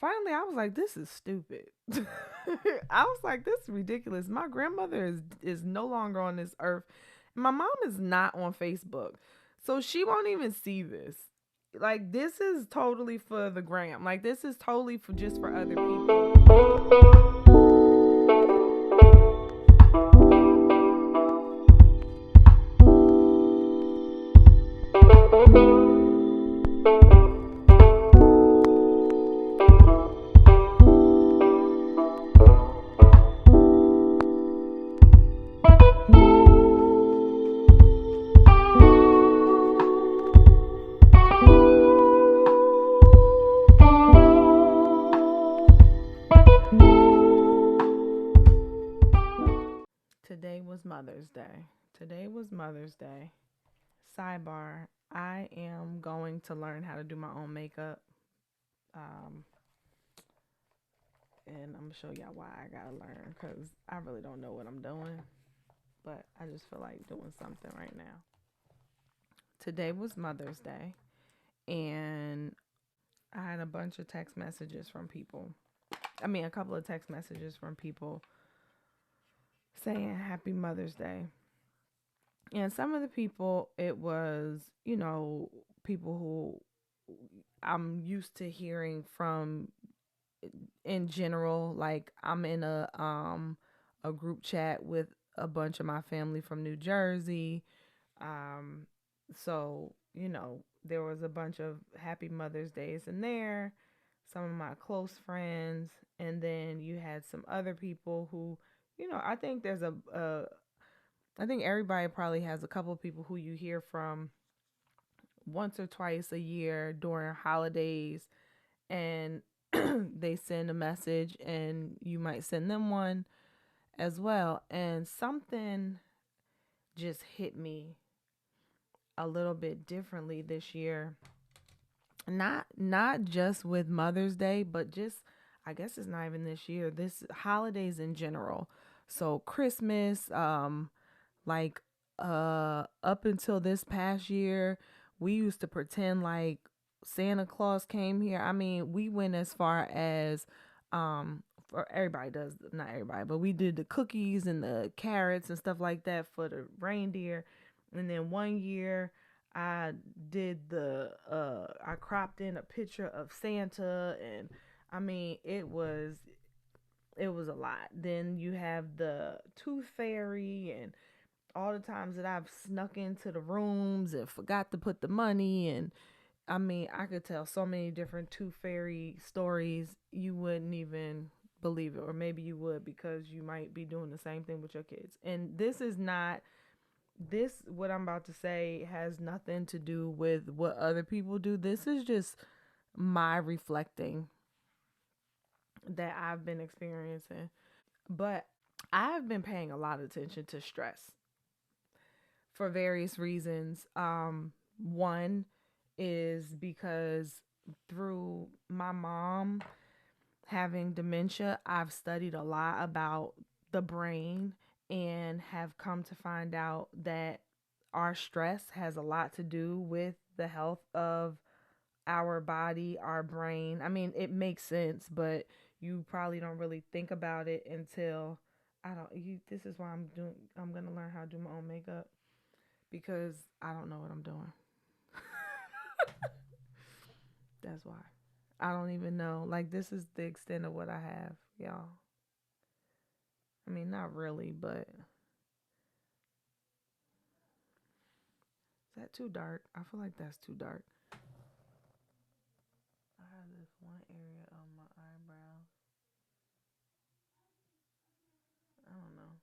finally I was like, this is stupid. I was like, this is ridiculous. My grandmother is no longer on this earth. My mom is not on Facebook. So she won't even see this. Like, this is totally for the gram. Like, this is totally for just for other people. Today was Mother's Day. Today was Mother's Day. Sidebar, I am going to learn how to do my own makeup. Um, and I'm gonna show y'all why I gotta learn because I really don't know what I'm doing, but I just feel like doing something right now. Today was Mother's Day, and I had a bunch of text messages from people. I mean, a couple of text messages from people saying Happy Mother's Day. And some of the people, it was, people who I'm used to hearing from in general. Like, I'm in a group chat with a bunch of my family from New Jersey. Um so, there was a bunch of happy Mother's Days in there, some of my close friends, and then you had some other people who, I think I think everybody probably has a couple of people who you hear from once or twice a year during holidays, and they send a message and you might send them one as well. And something just hit me a little bit differently this year. Not just with Mother's Day, but just, I guess it's not even this year. This holidays in general. So Christmas, like up until this past year, we used to pretend like Santa Claus came here. I mean, we went as far as for everybody does, not everybody, but we did the cookies and the carrots and stuff like that for the reindeer. And then one year I did I cropped in a picture of Santa, and I mean, it was a lot. Then you have the tooth fairy and all the times that I've snuck into the rooms and forgot to put the money. And I mean, I could tell so many different tooth fairy stories. You wouldn't even believe it, or maybe you would because you might be doing the same thing with your kids. And this is not this what I'm about to say has nothing to do with what other people do. This is just my reflecting that I've been experiencing. But I've been paying a lot of attention to stress for various reasons. One is because through my mom having dementia, I've studied a lot about the brain and have come to find out that our stress has a lot to do with the health of our body, our brain. I mean, it makes sense, but you probably don't really think about it until I don't you this is why I'm going to learn how to do my own makeup because I don't know what I'm doing. That's why. I don't even know. Like, this is the extent of what I have, y'all. I mean, not really, but is that too dark? I feel like that's too dark. I have this one area of my eyebrow. I don't know.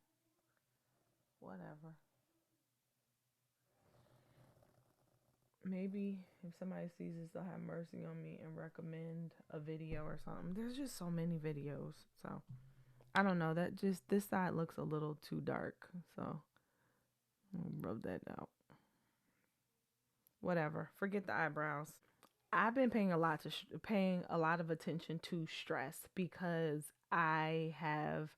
Whatever. Maybe if somebody sees this, they'll have mercy on me and recommend a video or something. There's just so many videos. So, I don't know. That just, this side looks a little too dark. So, I'll rub that out. Whatever. Forget the eyebrows. I've been paying a lot of attention to stress because I have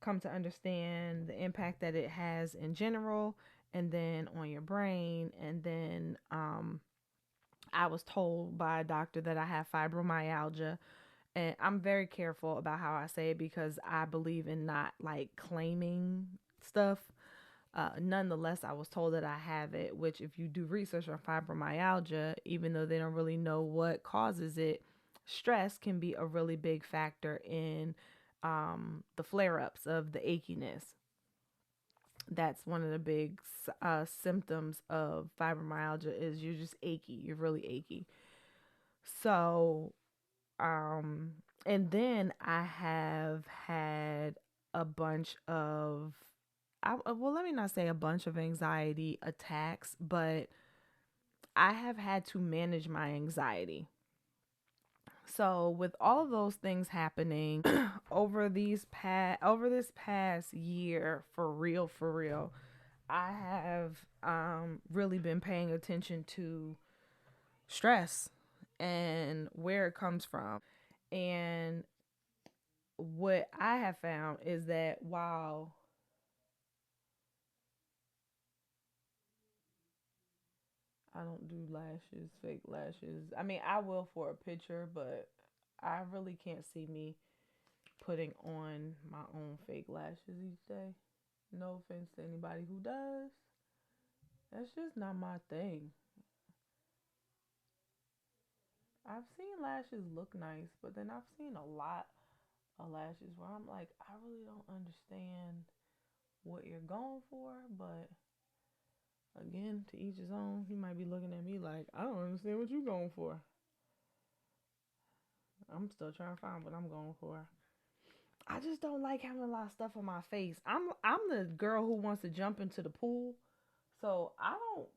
come to understand the impact that it has in general, and then on your brain. And then I was told by a doctor that I have fibromyalgia, And I'm very careful about how I say it because I believe in not like claiming stuff. Nonetheless, I was told that I have it, which, if you do research on fibromyalgia, even though they don't really know what causes it, stress can be a really big factor in the flare ups of the achiness. That's one of the big symptoms of fibromyalgia is you're just achy. You're really achy. So, um, and then I have had a bunch of, well, let me not say a bunch of anxiety attacks, but I have had to manage my anxiety. So with all of those things happening over this past year, for real, I have really been paying attention to stress and where it comes from. And what I have found is that while I don't do lashes, fake lashes, I mean, I will for a picture, but I really can't see me putting on my own fake lashes each day. No offense to anybody who does. That's just not my thing. I've seen lashes look nice, but then I've seen a lot of lashes where I'm like, I really don't understand what you're going for, but again, to each his own. He might be looking at me like, I don't understand what you're going for. I'm still trying to find what I'm going for. I just don't like having a lot of stuff on my face. I'm the girl who wants to jump into the pool. So I don't,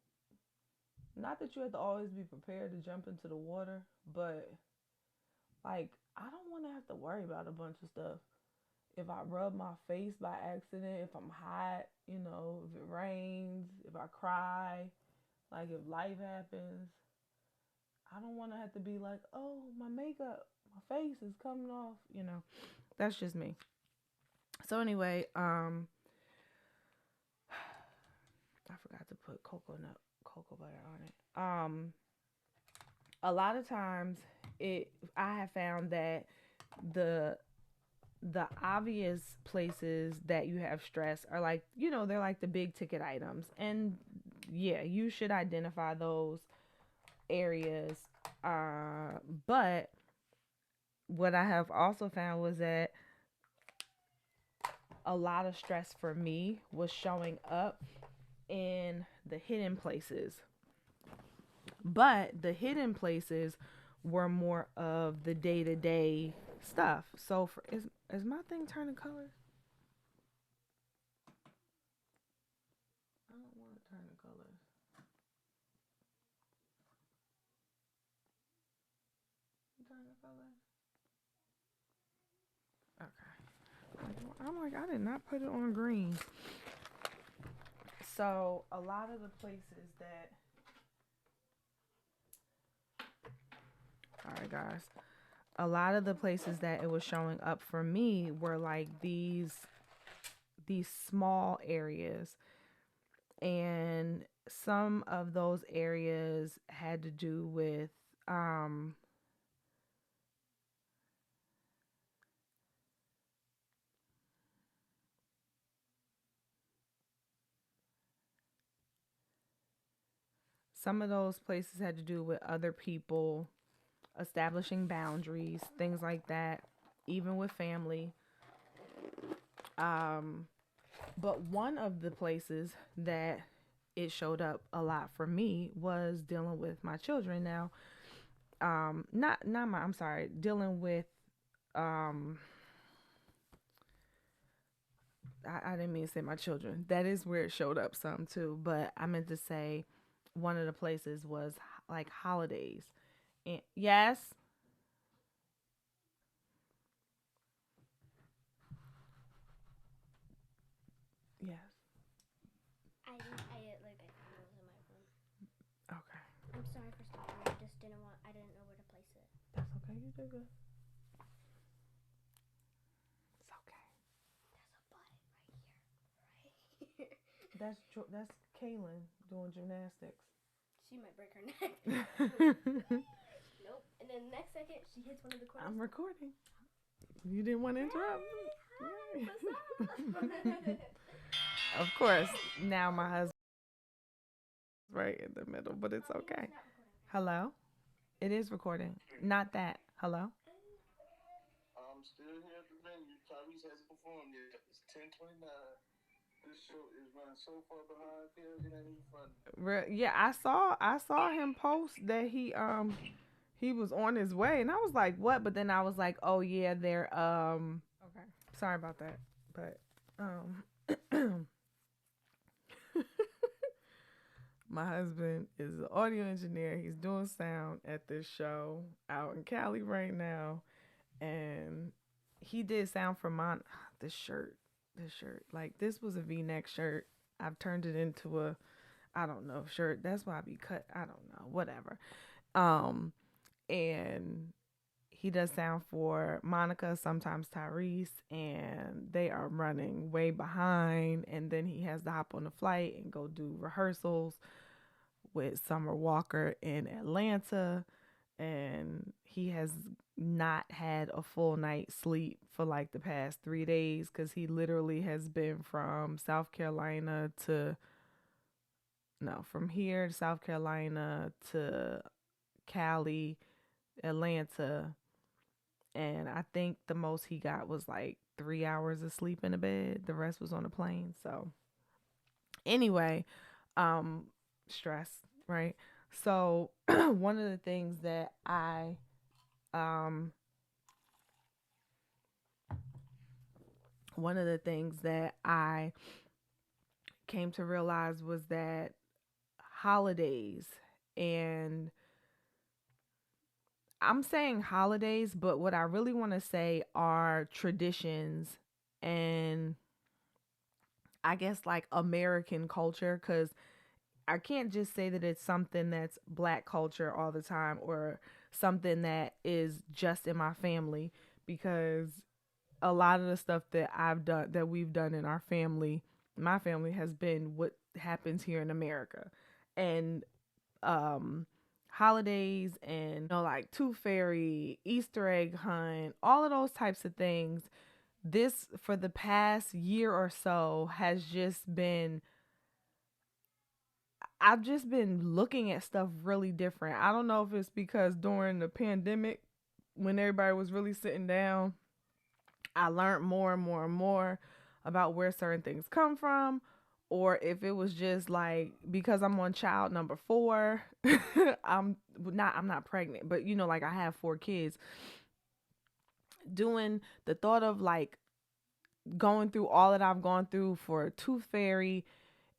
not that you have to always be prepared to jump into the water, but like I don't want to have to worry about a bunch of stuff. If I rub my face by accident, if I'm hot, if it rains, if I cry, like if life happens, I don't want to have to be like, oh, my makeup, my face is coming off. That's just me. So anyway, I forgot to put cocoa butter on it. A lot of times, it I have found that the the obvious places that you have stress are like, they're like the big ticket items, and yeah, you should identify those areas. But what I have also found was that a lot of stress for me was showing up in the hidden places. But the hidden places were more of the day to day stuff. So is my thing turning color? I don't want to turn the colors. Turn the color. Okay. I'm like, I did not put it on green. So a lot of the places that, all right, guys, a lot of the places that it was showing up for me were like these small areas, and some of those areas had to do with um some of those places had to do with other people establishing boundaries, things like that, even with family. um but one of the places that it showed up a lot for me was dealing with my children. Now, not my, I'm sorry, dealing with um I didn't mean to say my children. That is where it showed up some too, but I meant to say one of the places was like holidays. And yes, yes, I didn't. I found it was in my room. okay, I'm sorry for stopping. I just didn't want. I didn't know where to place it. that's okay. You do good. It's okay. There's a butt right here. That's Kaylin doing gymnastics. She might break her neck. Nope. And then the next second, she hits one of the corners. I'm recording. You didn't want to interrupt. Hey, what's up? Of course, now my husband's right in the middle, but it's okay. Hello? It is recording. Not that. Hello? I'm still here at the venue. Tyrese hasn't performed yet. It's 10:29. This show is running so far behind here, it ain't even funny. Yeah, I saw him post that he was on his way, and I was like, what? But then I was like, oh yeah, they're okay. Sorry about that, but my husband is an audio engineer. He's doing sound at this show out in Cali right now, and he did sound for my this shirt. This shirt, like this was a V-neck shirt. I've turned it into a I don't know shirt. That's why I be cut. I don't know, whatever. Um, and he does sound for Monica, sometimes Tyrese, and they are running way behind. And then he has to hop on the flight and go do rehearsals with Summer Walker in Atlanta. And he has not had a full night's sleep for like the past 3 days because he literally has been from South Carolina to, no, from here to South Carolina to Cali, Atlanta, and I think the most he got was like 3 hours of sleep in the bed. The rest was on the plane. So anyway, um, stress, right? So one of the things that um one of the things that I came to realize was that holidays, and I'm saying holidays, but what I really want to say are traditions and I guess like American culture, because I can't just say that it's something that's black culture all the time or something that is just in my family, because a lot of the stuff that I've done, that we've done in our family, my family, has been what happens here in America. And um holidays and like Tooth Fairy, Easter egg hunt, all of those types of things, this for the past year or so has just been, I've just been looking at stuff really different. I don't know if it's because during the pandemic, when everybody was really sitting down, I learned more and more and more about where certain things come from, or if it was just like because I'm on child number 4. I'm not pregnant, but like I have 4 kids. Doing the thought of like going through all that I've gone through for Tooth Fairy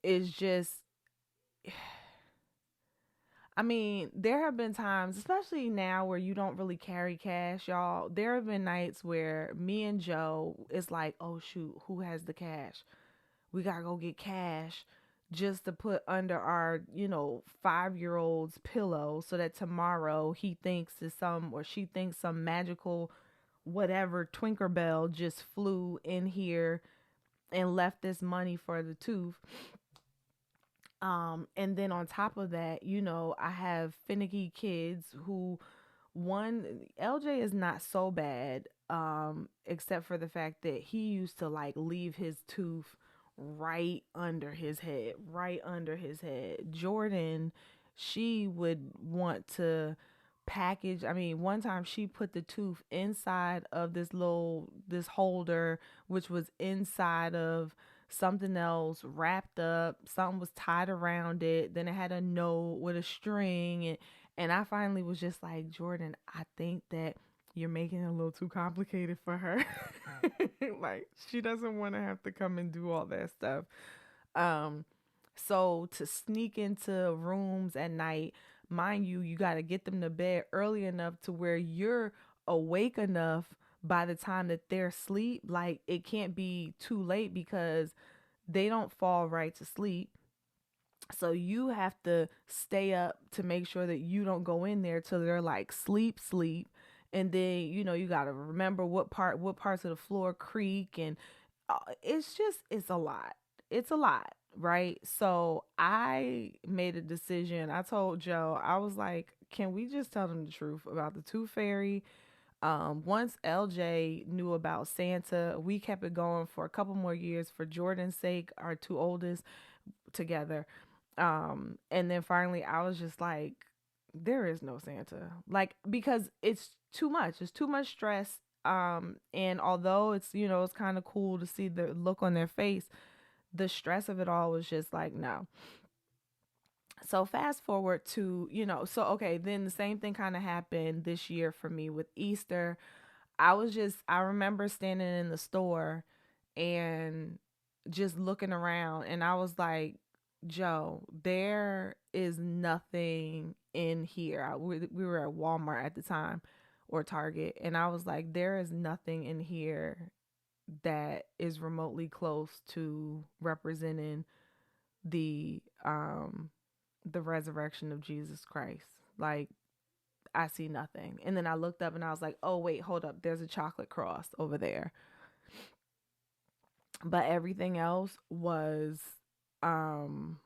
is just, I mean, there have been times, especially now, where you don't really carry cash, y'all. There have been nights where me and Joe is like, oh shoot, who has the cash? We gotta go get cash just to put under our 5-year-old's pillow so that tomorrow he thinks is some, or she thinks some magical whatever Twinkerbell just flew in here and left this money for the tooth. And then on top of that, I have finicky kids who, one, LJ is not so bad, except for the fact that he used to like leave his tooth right under his head, right under his head. Jordan, she would want to package. I mean, one time she put the tooth inside of this holder, which was inside of something else wrapped up. Something was tied around it. Then it had a note with a string, and I finally was just like, Jordan, I think that you're making it a little too complicated for her. Like, she doesn't want to have to come and do all that stuff. Um, so to sneak into rooms at night, mind you, you got to get them to bed early enough to where you're awake enough by the time that they're asleep. Like, it can't be too late because they don't fall right to sleep. So you have to stay up to make sure that you don't go in there till they're like sleep. And then, you got to remember what parts of the floor creak. And it's a lot. It's a lot, right? So I made a decision. I told Joe, I was like, can we just tell them the truth about the Tooth Fairy? Once LJ knew about Santa, we kept it going for a couple more years for Jordan's sake, our two oldest together. And then finally I was just like, there is no Santa. Like, because it's too much. It's too much stress. And although it's, it's kind of cool to see the look on their face, the stress of it all was just like, no. So fast forward to, so okay, then the same thing kind of happened this year for me with Easter. I remember standing in the store and just looking around, and I was like, Joe, there is nothing in here. We were at Walmart at the time, or Target, and I was like, there is nothing in here that is remotely close to representing the the resurrection of Jesus Christ. Like, I see nothing. And then I looked up and I was like, oh wait, hold up, there's a chocolate cross over there. But um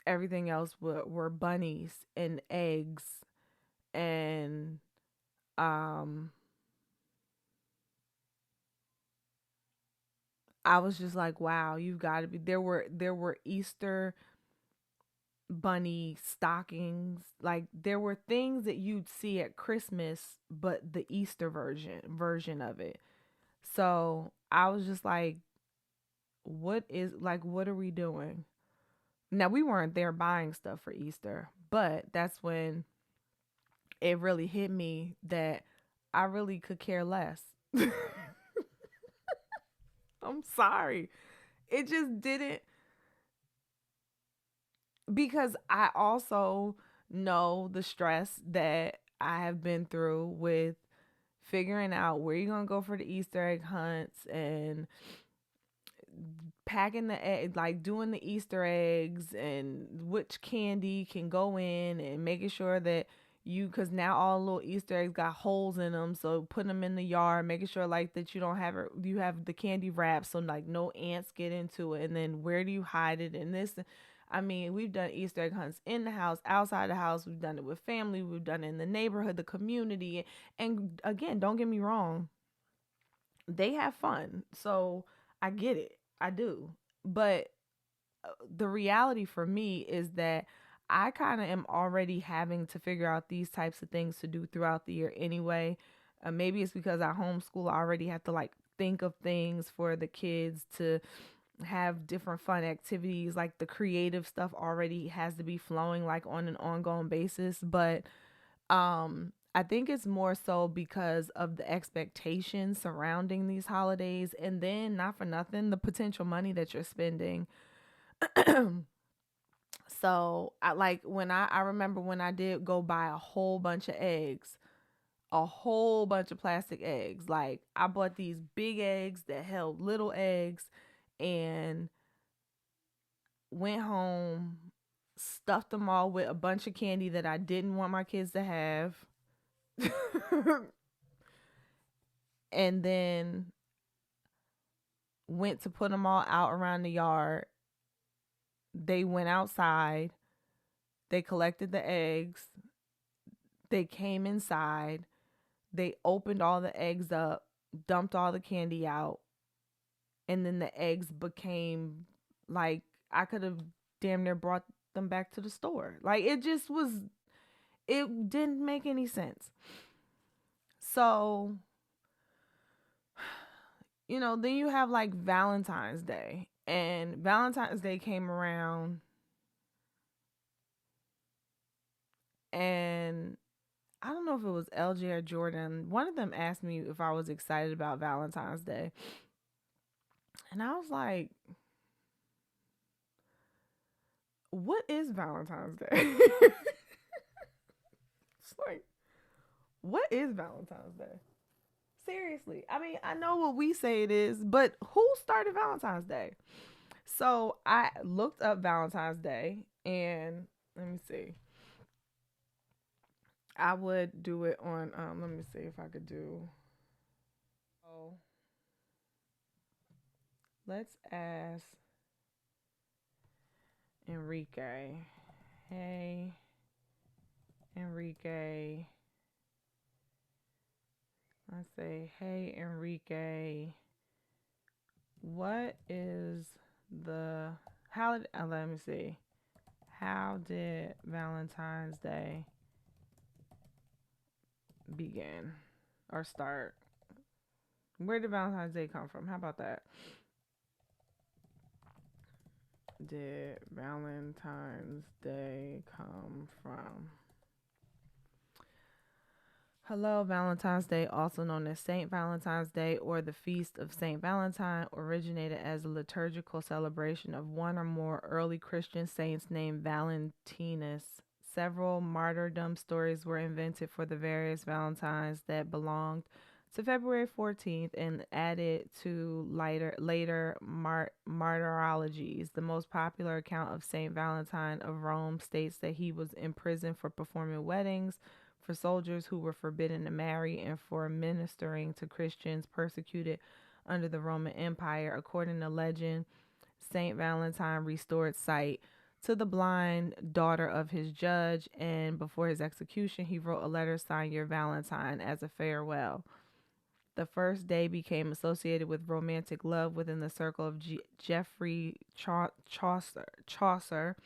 everything else were bunnies and eggs, and um I was just like, wow, you've got to be, there were Easter bunny stockings. Like, there were things that you'd see at Christmas, but the Easter version of it. So I was just like, what are we doing? Now, we weren't there buying stuff for Easter, but that's when it really hit me that I really could care less. I'm sorry. It just didn't, because I also know the stress that I have been through with figuring out where you're going to go for the Easter egg hunts, and packing the egg, like doing the Easter eggs and which candy can go in, and making sure that because now all the little Easter eggs got holes in them, so putting them in the yard, making sure like that you don't have it, you have the candy wrap so like no ants get into it, and then where do you hide it in this. I mean, we've done Easter egg hunts in the house, outside the house, we've done it with family, we've done it in the neighborhood, the community. And again, don't get me wrong, they have fun. So I get it. I do. But the reality for me is that I kind of am already having to figure out these types of things to do throughout the year anyway. Maybe it's because I homeschool, I already have to like think of things for the kids to have different fun activities. Like, the creative stuff already has to be flowing like on an ongoing basis. But I think it's more so because of the expectations surrounding these holidays, and then, not for nothing, the potential money that you're spending. So I remember when I did go buy a whole bunch of eggs, a whole bunch of plastic eggs. Like, I bought these big eggs that held little eggs, and went home, stuffed them all with a bunch of candy that I didn't want my kids to have. And then went to put them all out around the yard. They went outside. They collected the eggs. They came inside. They opened all the eggs up, dumped all the candy out, and then the eggs became like, I could have damn near brought them back to the store. Like, it just was, it didn't make any sense. So, then you have like Valentine's Day. And Valentine's Day came around, and I don't know if it was LJ or Jordan. One of them asked me if I was excited about Valentine's Day. And I was like, what is Valentine's Day? It's like, what is Valentine's Day? Seriously. I mean, I know what we say it is, but who started Valentine's Day? So I looked up Valentine's Day, and let me see. I would do it on, let me see if I could do. Oh, let's ask Enrique. Hey, Enrique. I say, hey, Enrique, what is the, let me see. How did Valentine's Day begin or start? Where did Valentine's Day come from? How about that? Did Valentine's Day come from? Hello, Valentine's Day, also known as Saint Valentine's Day or the Feast of Saint Valentine, originated as a liturgical celebration of one or more early Christian saints named Valentinus. Several martyrdom stories were invented for the various Valentines that belonged to February 14th and added to martyrologies. The most popular account of Saint Valentine of Rome states that he was imprisoned for performing weddings for soldiers who were forbidden to marry and for ministering to Christians persecuted under the Roman Empire. According to legend, Saint Valentine restored sight to the blind daughter of his judge, and before his execution, he wrote a letter signed Your Valentine as a farewell. The first day became associated with romantic love within the circle of Geoffrey Chaucer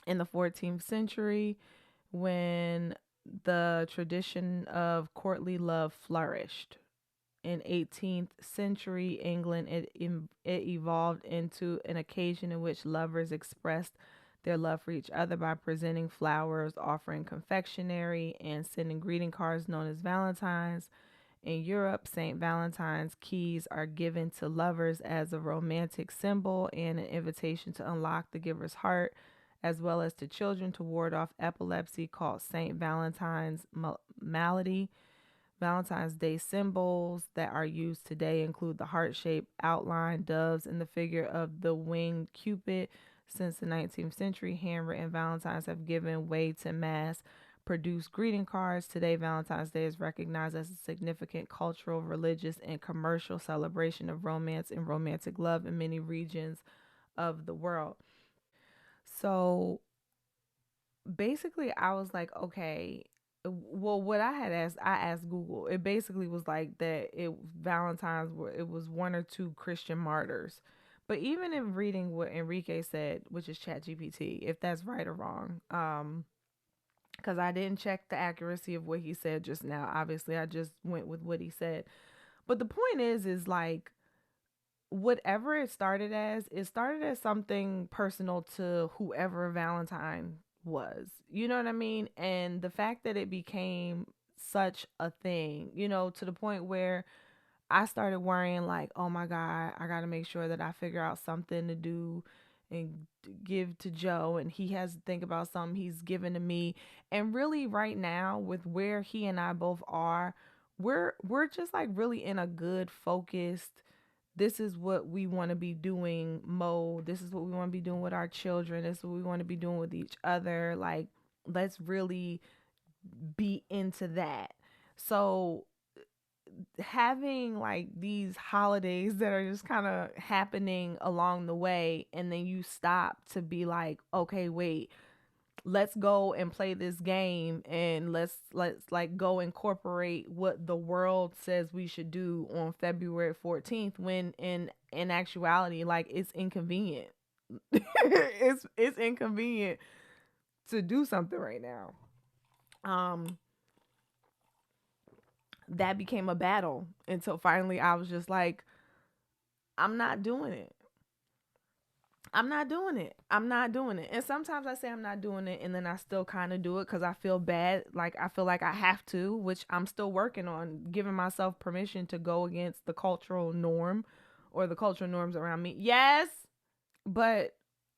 in the 14th century, when the tradition of courtly love flourished. In 18th century England, it evolved into an occasion in which lovers expressed their love for each other by presenting flowers, offering confectionery, and sending greeting cards known as valentines. In Europe, St. Valentine's keys are given to lovers as a romantic symbol and an invitation to unlock the giver's heart, as well as to children to ward off epilepsy, called St. Valentine's malady. Valentine's Day symbols that are used today include the heart-shaped outline, doves, and the figure of the winged Cupid. Since the 19th century, handwritten valentines have given way to mass-produced greeting cards. Today, Valentine's Day is recognized as a significant cultural, religious, and commercial celebration of romance and romantic love in many regions of the world. So basically, I was like, okay, well, what I asked Google. It basically was like that. It was one or two Christian martyrs. But even in reading what Enrique said, which is ChatGPT, if that's right or wrong, because I didn't check the accuracy of what he said just now. Obviously, I just went with what he said. But the point is like whatever it started as something personal to whoever Valentine was. You know what I mean? And the fact that it became such a thing, to the point where I started worrying like, oh my God, I got to make sure that I figure out something to do and give to Joe, and he has to think about something he's given to me. And really right now with where he and I both are, we're just like really in a good focused, this is what we want to be doing mode. This is what we want to be doing with our children. This is what we want to be doing with each other. Like, let's really be into that. So having like these holidays that are just kind of happening along the way, and then you stop to be like, okay, wait, let's go and play this game, and let's like go incorporate what the world says we should do on February 14th, when in actuality, like, it's inconvenient. It's inconvenient to do something right now. um that became a battle until finally I was just like, I'm not doing it. I'm not doing it. I'm not doing it. And sometimes I say I'm not doing it, and then I still kind of do it because I feel bad. Like, I feel like I have to, which I'm still working on, giving myself permission to go against the cultural norm or the cultural norms around me. Yes. But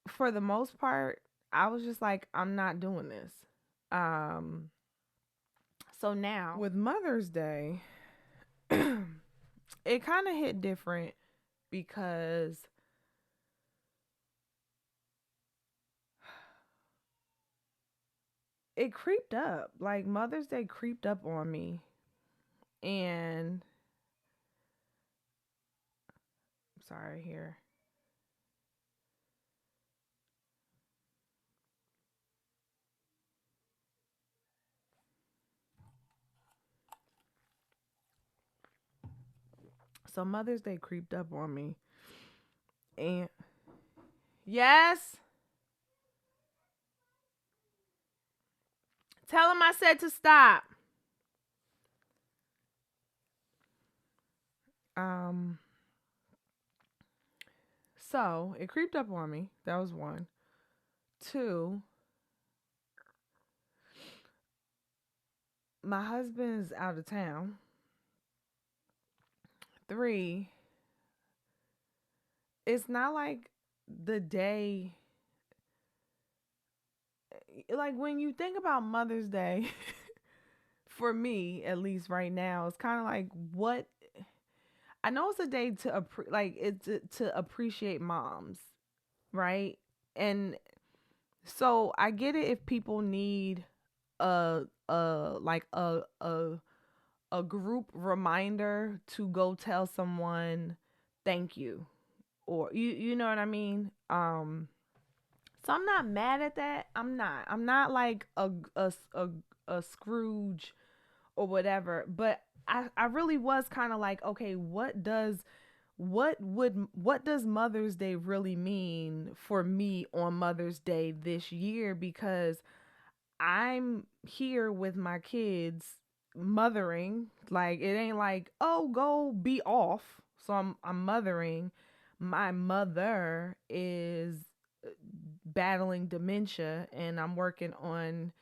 for the most part, I was just like, I'm not doing this. Um, so now with Mother's Day, it kind of hit different because it creeped up. Like, Mother's Day creeped up on me. And sorry here. So Mother's Day creeped up on me. And yes, tell him I said to stop. Um, so it creeped up on me. That was one. Two, my husband's out of town. Three, it's not like the day, like when you think about Mother's Day, for me at least right now, it's kind of like what I know it's a day to like it's to appreciate moms, right? And so I get it if people need like a group reminder to go tell someone thank you, or you know what I mean. So I'm not mad at that. I'm not like a Scrooge or whatever, but I really was kind of like, okay, what does Mother's Day really mean for me on Mother's Day this year? Because I'm here with my kids mothering. Like it ain't like, oh, go be off. So I'm mothering. My mother is battling dementia, and I'm working on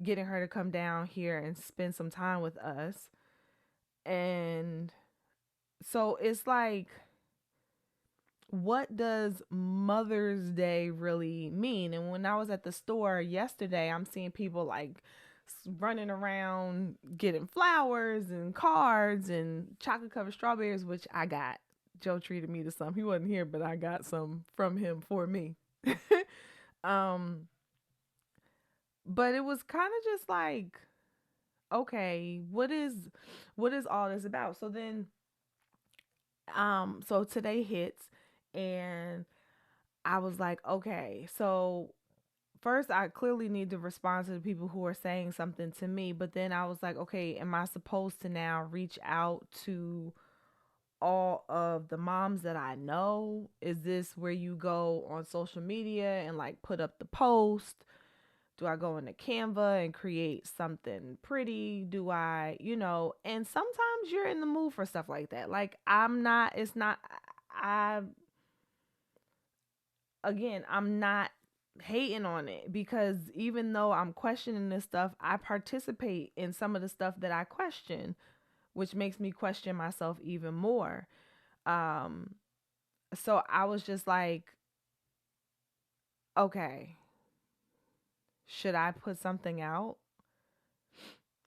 getting her to come down here and spend some time with us. And so it's like, what does Mother's Day really mean? And when I was at the store yesterday, I'm seeing people like running around getting flowers and cards and chocolate covered strawberries, which I got. Joe treated me to some. He wasn't here, but I got some from him for me. um, but it was kind of just like, okay, what is all this about? So then, so today hits, and I was like, okay, so first I clearly need to respond to the people who are saying something to me, but then I was like, okay, am I supposed to now reach out to all of the moms that I know? Is this where you go on social media and like put up the post? Do I go into Canva and create something pretty? Do I, and sometimes you're in the mood for stuff like that. Like I'm not, it's not, I, again, I'm not hating on it, because even though I'm questioning this stuff, I participate in some of the stuff that I question, which makes me question myself even more. Um, so I was just like, okay, should I put something out?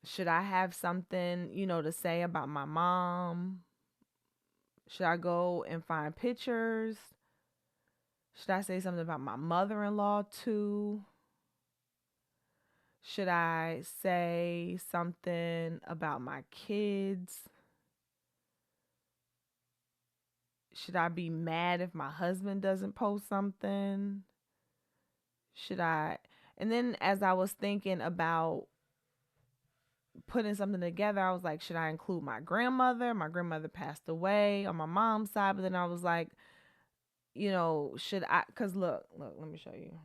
Should I have something, to say about my mom? Should I go and find pictures? Should I say something about my mother-in-law too? Should I say something about my kids? Should I be mad if my husband doesn't post something? Should I? And then as I was thinking about putting something together, I was like, should I include my grandmother? My grandmother passed away on my mom's side, but then I was like, should I? Because look, let me show you.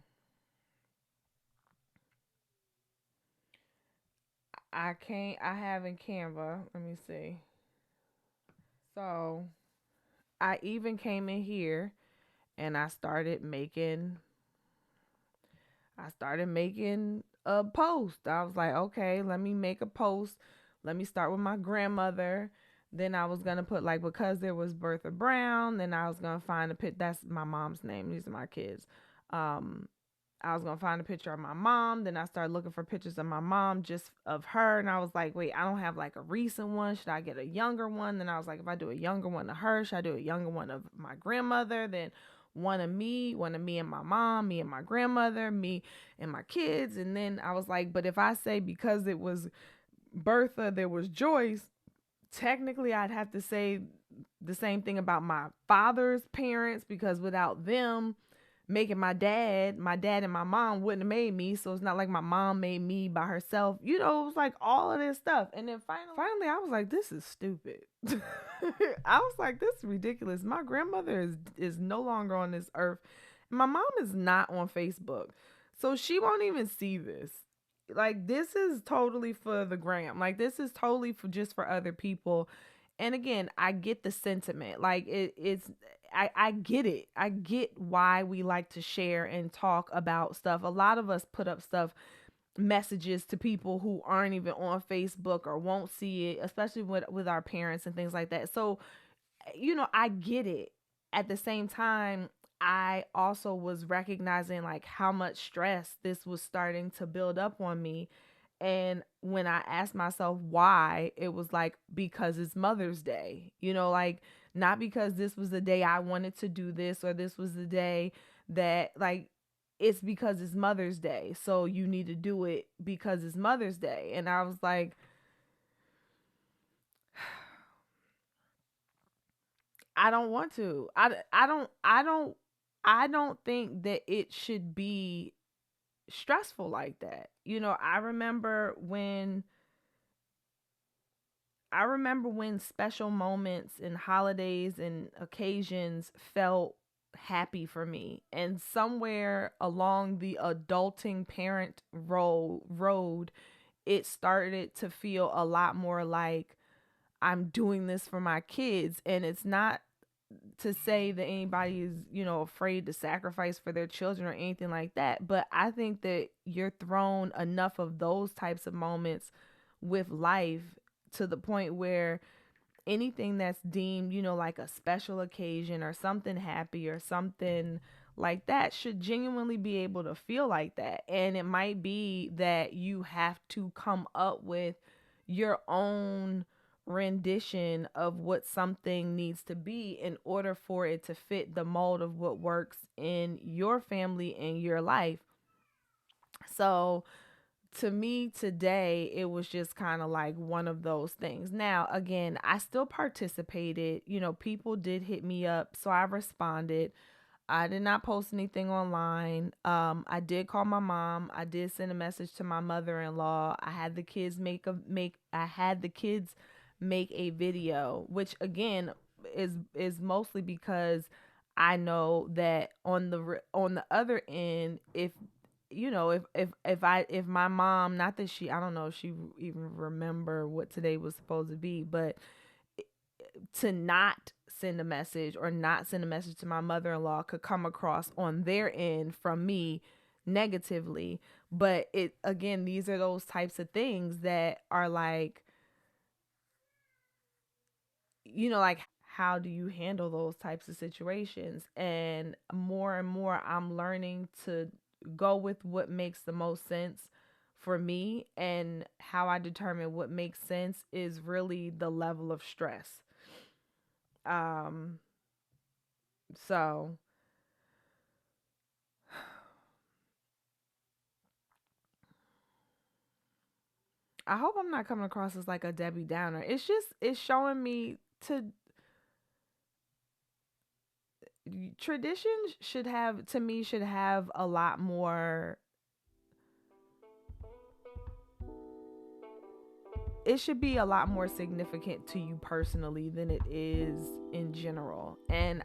I have in Canva. Let me see. So I even came in here and I started making a post. I was like, okay, let me make a post. Let me start with my grandmother. Then I was gonna put like, because there was Bertha Brown. Then I was gonna find a pit. That's my mom's name. These are my kids. Um, I was gonna find a picture of my mom. Then I started looking for pictures of my mom, just of her. And I was like, wait, I don't have like a recent one. Should I get a younger one? Then I was like, if I do a younger one of her, should I do a younger one of my grandmother? Then one of me and my mom, me and my grandmother, me and my kids. And then I was like, but if I say because it was Bertha, there was Joyce, technically I'd have to say the same thing about my father's parents, because without them, making my dad and my mom wouldn't have made me. So it's not like my mom made me by herself. It was like all of this stuff. And then finally I was like, this is stupid. I was like, this is ridiculous. My grandmother is no longer on this earth. My mom is not on Facebook. So she won't even see this. Like, this is totally for the gram. Like, this is totally for just for other people. And again, I get the sentiment. Like, I get it. I get why we like to share and talk about stuff. A lot of us put up stuff, messages to people who aren't even on Facebook or won't see it, especially with our parents and things like that. So, I get it. At the same time, I also was recognizing like how much stress this was starting to build up on me. And when I asked myself why, it was like, because it's Mother's Day, like, not because this was the day I wanted to do this, or this was the day that, like, it's because it's Mother's Day. So you need to do it because it's Mother's Day. And I was like, I don't want to. I don't think that it should be stressful like that. I remember when special moments and holidays and occasions felt happy for me. And somewhere along the adulting parent road, it started to feel a lot more like I'm doing this for my kids. And it's not to say that anybody is, afraid to sacrifice for their children or anything like that. But I think that you're thrown enough of those types of moments with life to the point where anything that's deemed, like a special occasion or something happy or something like that should genuinely be able to feel like that. And it might be that you have to come up with your own rendition of what something needs to be in order for it to fit the mold of what works in your family and your life. So to me today, it was just kind of like one of those things. Now, again, I still participated. People did hit me up, so I responded. I did not post anything online. I did call my mom. I did send a message to my mother-in-law. I had the kids make a video, which again is mostly because I know that on the other end, if my mom, not that I don't know if she even remember what today was supposed to be, but to not send a message or not send a message to my mother-in-law could come across on their end from me negatively. But it, again, these are those types of things that are like, like, how do you handle those types of situations? And more I'm learning to go with what makes the most sense for me. And how I determine what makes sense is really the level of stress. um so I hope I'm not coming across as like a Debbie Downer. It's showing me to traditions should have a lot more. It should be a lot more significant to you personally than it is in general. And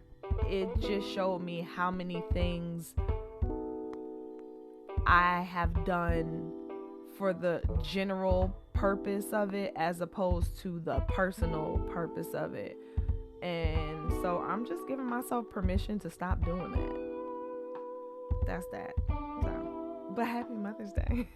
it just showed me how many things I have done for the general purpose of it as opposed to the personal purpose of it. And so I'm just giving myself permission to stop doing that. That's that. So, but happy Mother's Day.